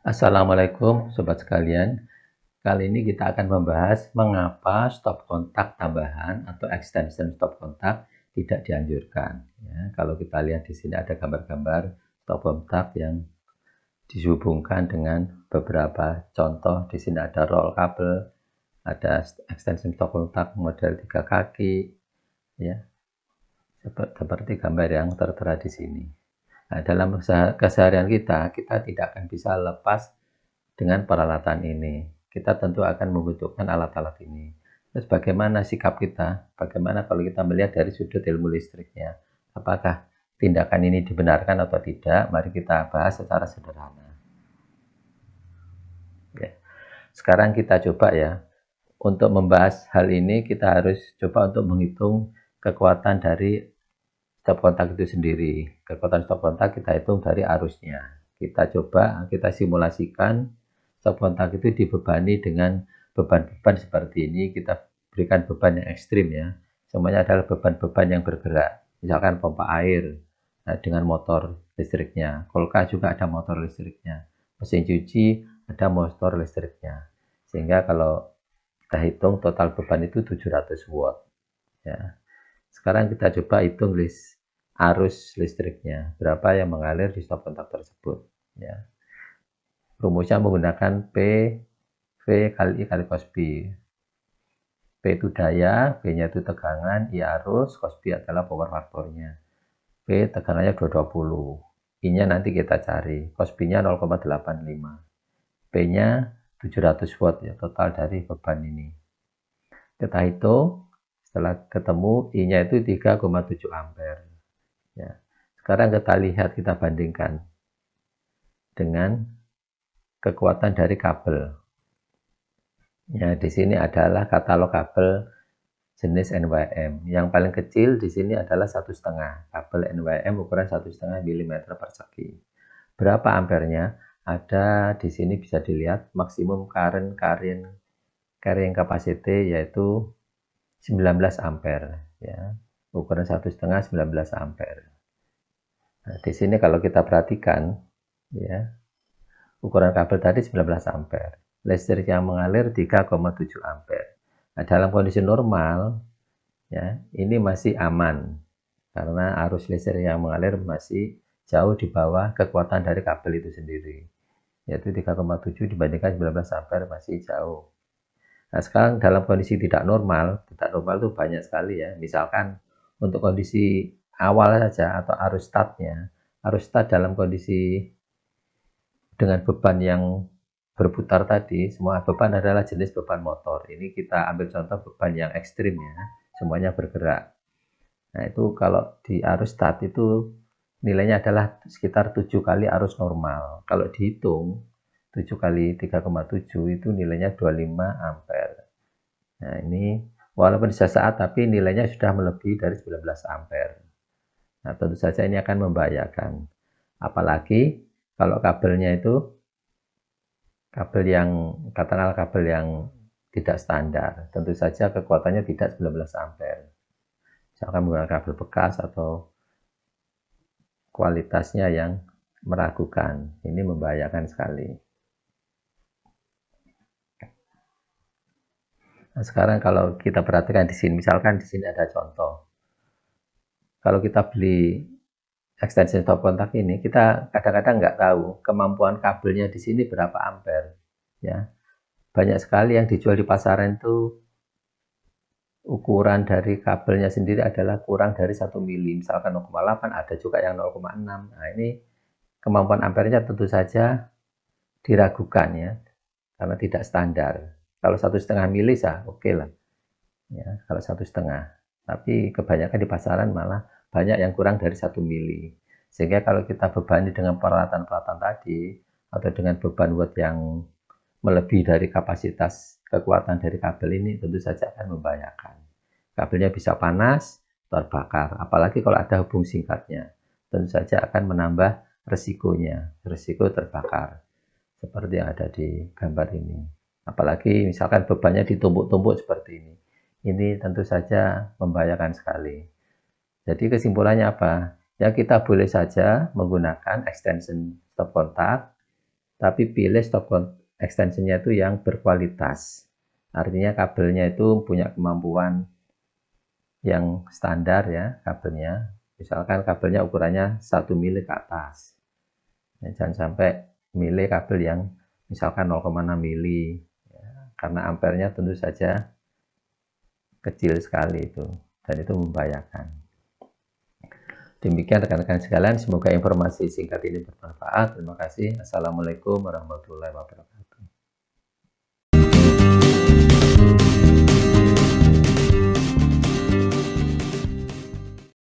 Assalamualaikum sobat sekalian. Kali ini kita akan membahas mengapa stop kontak tambahan atau extension stop kontak tidak dianjurkan. Ya, kalau kita lihat di sini ada gambar-gambar stop kontak yang dihubungkan dengan beberapa contoh. Di sini ada roll kabel, ada extension stop kontak model 3 kaki, ya, seperti gambar yang tertera di sini. Nah, dalam keseharian kita tidak akan bisa lepas dengan peralatan ini. Kita tentu akan membutuhkan alat-alat ini. Terus bagaimana sikap kita? Bagaimana kalau kita melihat dari sudut ilmu listriknya? Apakah tindakan ini dibenarkan atau tidak? Mari kita bahas secara sederhana. Ya. Sekarang kita coba ya. Untuk membahas hal ini kita harus coba untuk menghitung kekuatan dari stop kontak itu sendiri. Kekuatan stop kontak kita hitung dari arusnya. Kita coba, kita simulasikan stop kontak itu dibebani dengan beban-beban seperti ini. Kita berikan beban yang ekstrim ya. Semuanya adalah beban-beban yang bergerak. Misalkan pompa air dengan motor listriknya. Kulkas juga ada motor listriknya. Mesin cuci ada motor listriknya. Sehingga kalau kita hitung total beban itu 700 watt. Ya. Sekarang kita coba hitung arus listriknya, berapa yang mengalir di stop kontak tersebut. Ya. Rumusnya menggunakan V kali I kali cos B. P itu daya, B-nya itu tegangan, I arus, cos B adalah power faktornya. P tegangannya 220, I-nya nanti kita cari, cos B-nya 0,85, P-nya 700 watt ya, total dari beban ini. Kita hitung, setelah ketemu I-nya itu 3,7 ampere. Ya. Sekarang kita lihat, kita bandingkan dengan kekuatan dari kabel. Ya, di sini adalah katalog kabel jenis NYM. Yang paling kecil di sini adalah 1,5 kabel NYM ukuran 1,5 mm persegi. Berapa ampernya? Ada di sini bisa dilihat maksimum carrying capacity yaitu 19 ampere ya. Ukuran 1,5 19 ampere. Nah, di sini kalau kita perhatikan ya, ukuran kabel tadi 19 ampere. Listrik yang mengalir 3,7 ampere. Nah, dalam kondisi normal ya, ini masih aman karena arus listrik yang mengalir masih jauh di bawah kekuatan dari kabel itu sendiri. Yaitu 3,7 dibandingkan 19 ampere masih jauh. Nah, sekarang dalam kondisi tidak normal itu banyak sekali ya. Misalkan untuk kondisi awal saja atau arus start dalam kondisi dengan beban yang berputar tadi, semua beban adalah jenis beban motor. Ini kita ambil contoh beban yang ekstrim ya, semuanya bergerak. Nah, itu kalau di arus start itu nilainya adalah sekitar 7 kali arus normal. Kalau dihitung 7 kali 3,7 itu nilainya 25 ampere. Nah, ini walaupun sesaat tapi nilainya sudah melebihi dari 19 ampere. Nah, tentu saja ini akan membahayakan. Apalagi kalau kabelnya itu katakanlah kabel yang tidak standar, tentu saja kekuatannya tidak 19 ampere. Misalkan menggunakan kabel bekas atau kualitasnya yang meragukan, ini membahayakan sekali. Nah, sekarang kalau kita perhatikan di sini, misalkan di sini ada contoh. Kalau kita beli extension stop kontak ini, kita kadang-kadang nggak tahu kemampuan kabelnya di sini berapa ampere. Ya, banyak sekali yang dijual di pasaran itu ukuran dari kabelnya sendiri adalah kurang dari 1 mili, misalkan 0,8, ada juga yang 0,6. Nah, ini kemampuan ampernya tentu saja diragukan ya, karena tidak standar. Kalau 1,5 mili sah, oke lah. Ya, kalau 1,5. Tapi kebanyakan di pasaran malah banyak yang kurang dari 1 mili. Sehingga kalau kita bebani dengan peralatan-peralatan tadi, atau dengan beban watt yang melebihi dari kapasitas kekuatan dari kabel ini, tentu saja akan membahayakan. Kabelnya bisa panas, terbakar. Apalagi kalau ada hubung singkatnya, tentu saja akan menambah resikonya, resiko terbakar. Seperti yang ada di gambar ini. Apalagi misalkan bebannya ditumpuk-tumpuk seperti ini. Ini tentu saja membahayakan sekali. Jadi kesimpulannya apa? Ya, kita boleh saja menggunakan extension stop kontak tapi pilih stop extensionnya itu yang berkualitas. Artinya kabelnya itu punya kemampuan yang standar ya kabelnya. Misalkan kabelnya ukurannya 1 mili ke atas. Ya, jangan sampai milih kabel yang misalkan 0,6 mili. Ya, karena ampernya tentu saja kecil sekali itu. Dan itu membahayakan. Demikian rekan-rekan sekalian, semoga informasi singkat ini bermanfaat. Terima kasih. Assalamualaikum warahmatullahi wabarakatuh.